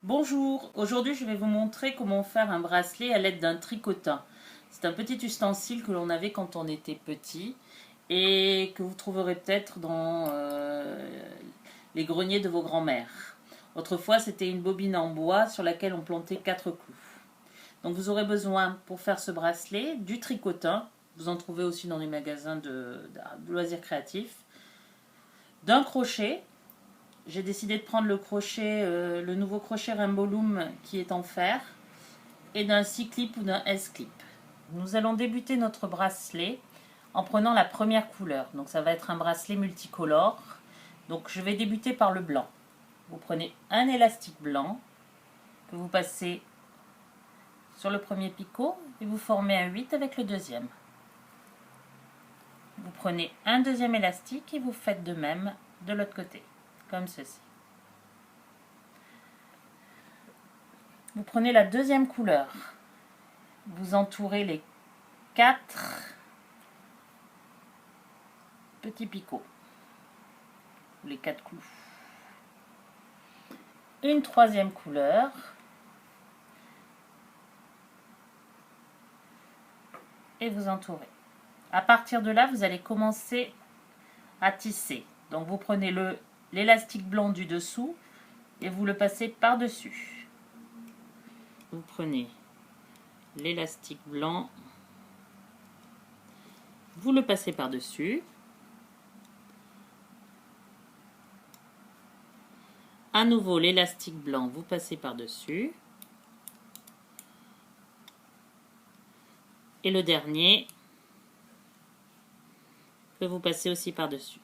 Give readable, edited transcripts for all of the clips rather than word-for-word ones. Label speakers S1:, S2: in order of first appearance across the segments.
S1: Bonjour, aujourd'hui je vais vous montrer comment faire un bracelet à l'aide d'un tricotin. C'est un petit ustensile que l'on avait quand on était petit et que vous trouverez peut-être dans les greniers de vos grands-mères. Autrefois c'était une bobine en bois sur laquelle on plantait 4 clous. Donc vous aurez besoin pour faire ce bracelet du tricotin, vous en trouvez aussi dans les magasins de loisirs créatifs, d'un crochet. J'ai décidé de prendre le crochet, le nouveau crochet Rainbow Loom qui est en fer, et d'un C-clip ou d'un S-clip. Nous allons débuter notre bracelet en prenant la première couleur. Donc ça va être un bracelet multicolore. Donc je vais débuter par le blanc. Vous prenez un élastique blanc que vous passez sur le premier picot et vous formez un 8 avec le deuxième. Vous prenez un deuxième élastique et vous faites de même de l'autre côté, comme ceci. Vous prenez la deuxième couleur, vous entourez les 4 petits picots, les 4 clous. Une troisième couleur, et vous entourez. À partir de là, vous allez commencer à tisser. Donc vous prenez l'élastique blanc du dessous et vous le passez par-dessus. Vous prenez l'élastique blanc, vous le passez par-dessus. À nouveau l'élastique blanc, vous passez par-dessus. Et le dernier que vous passez aussi par-dessus.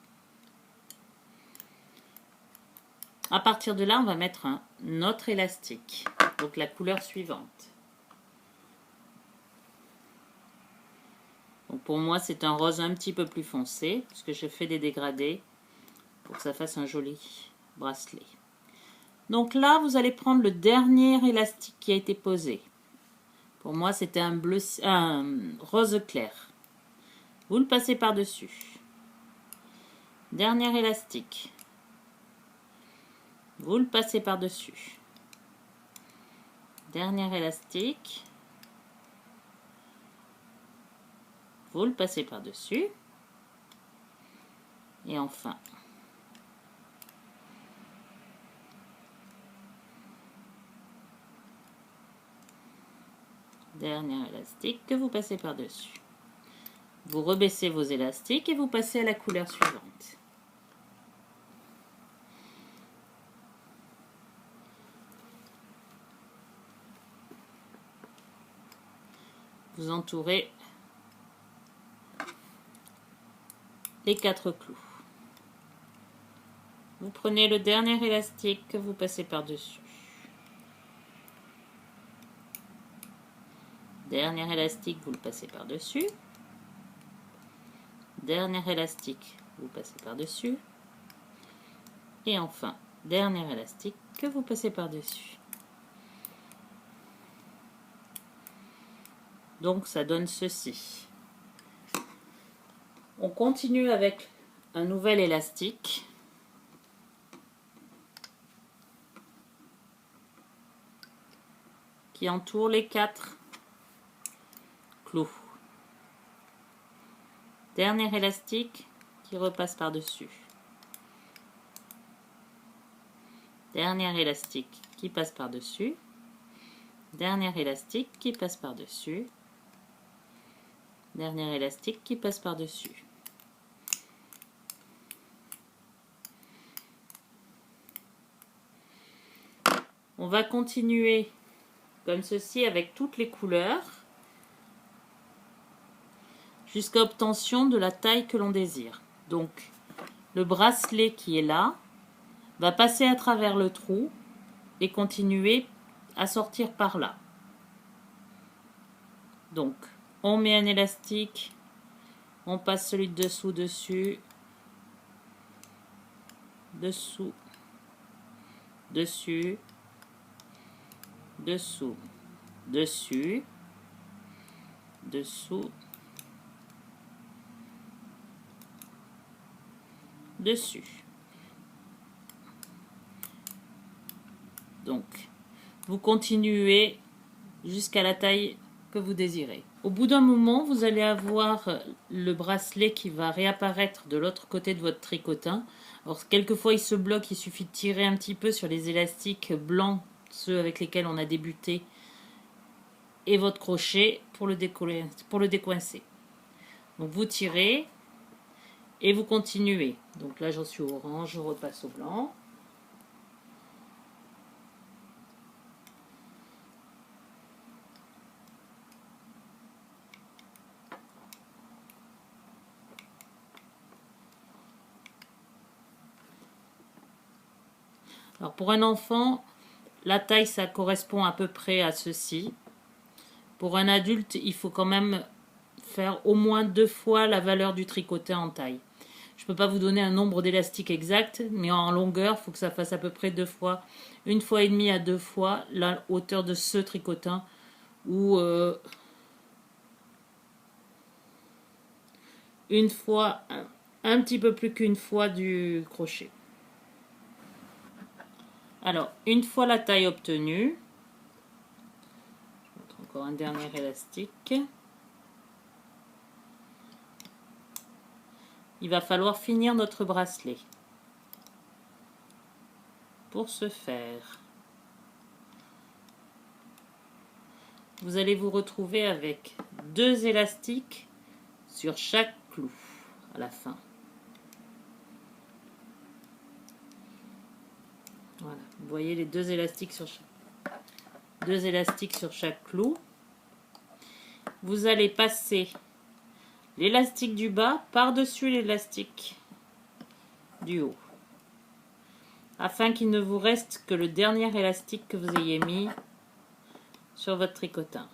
S1: À partir de là, on va mettre un autre élastique, donc la couleur suivante. Donc pour moi, c'est un rose un petit peu plus foncé, parce que je fais des dégradés pour que ça fasse un joli bracelet. Donc là, vous allez prendre le dernier élastique qui a été posé. Pour moi, c'était un rose clair. Vous le passez par-dessus. Dernier élastique. Vous le passez par-dessus. Dernier élastique. Vous le passez par-dessus. Et enfin, dernier élastique que vous passez par-dessus. Vous rebaissez vos élastiques et vous passez à la couleur suivante. Vous entourez les 4 clous. Vous prenez le dernier élastique que vous passez par-dessus. Dernier élastique, vous le passez par-dessus. Dernier élastique, vous passez par-dessus. Et enfin, dernier élastique que vous passez par-dessus. Donc ça donne ceci. On continue avec un nouvel élastique. Qui entoure les 4 clous. Dernier élastique qui repasse par-dessus. Dernier élastique qui passe par-dessus. Dernier élastique qui passe par-dessus. Dernier élastique qui passe par-dessus. On va continuer comme ceci avec toutes les couleurs jusqu'à obtention de la taille que l'on désire. Donc le bracelet qui est là va passer à travers le trou et continuer à sortir par là. Donc on met un élastique, on passe celui de dessous dessus, dessous, dessus, dessous, dessus, dessous, dessus. Donc vous continuez jusqu'à la taille que vous désirez. Au bout d'un moment, vous allez avoir le bracelet qui va réapparaître de l'autre côté de votre tricotin. Alors, quelquefois, il se bloque, il suffit de tirer un petit peu sur les élastiques blancs, ceux avec lesquels on a débuté, et votre crochet pour le décoincer. Donc, vous tirez et vous continuez. Donc là, j'en suis au orange, je repasse au blanc. Alors pour un enfant, la taille, ça correspond à peu près à ceci. Pour un adulte, il faut quand même faire au moins 2 fois la valeur du tricotin en taille. Je ne peux pas vous donner un nombre d'élastiques exact, mais en longueur, il faut que ça fasse à peu près 2 fois, 1,5 fois à 2 fois la hauteur de ce tricotin, ou une fois, un petit peu plus qu'une fois du crochet. Alors, une fois la taille obtenue, je montre encore un dernier élastique. Il va falloir finir notre bracelet. Pour ce faire, vous allez vous retrouver avec 2 élastiques sur chaque clou à la fin. Voilà, vous voyez les 2 élastiques sur chaque clou. Vous allez passer l'élastique du bas par-dessus l'élastique du haut, afin qu'il ne vous reste que le dernier élastique que vous ayez mis sur votre tricotin.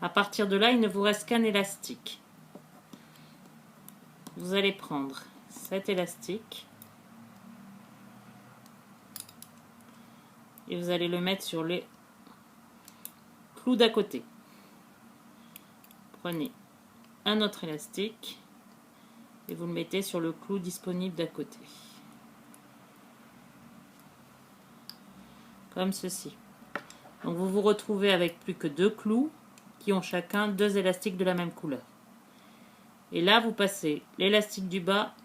S1: À partir de là, il ne vous reste qu'un élastique. Vous allez prendre cet élastique et vous allez le mettre sur les clous d'à côté. Prenez un autre élastique et vous le mettez sur le clou disponible d'à côté. Comme ceci. Donc vous vous retrouvez avec plus que 2 clous qui ont chacun 2 élastiques de la même couleur. Et là, vous passez l'élastique du bas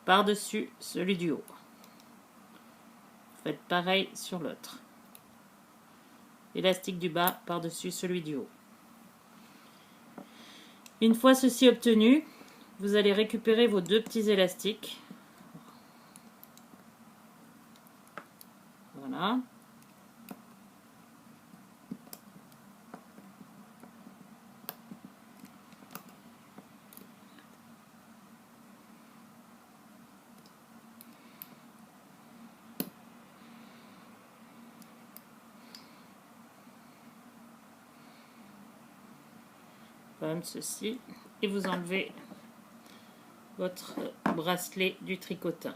S1: par-dessus celui du haut. Faites pareil sur l'autre. Élastique du bas par-dessus celui du haut. Une fois ceci obtenu, vous allez récupérer vos 2 petits élastiques. Voilà. Comme ceci, et vous enlevez votre bracelet du tricotin.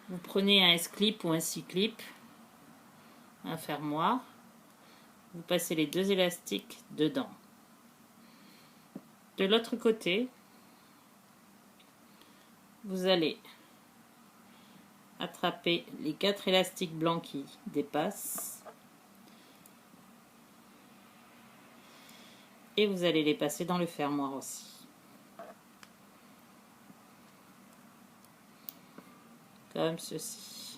S1: Vous prenez un S-clip ou un C-clip, un fermoir, vous passez les 2 élastiques dedans. De l'autre côté, vous allez attraper les 4 élastiques blancs qui dépassent et vous allez les passer dans le fermoir aussi. Comme ceci.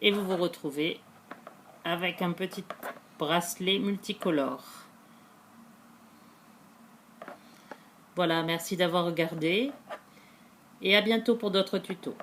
S1: Et vous vous retrouvez avec un petit bracelet multicolore. Voilà, merci d'avoir regardé et à bientôt pour d'autres tutos.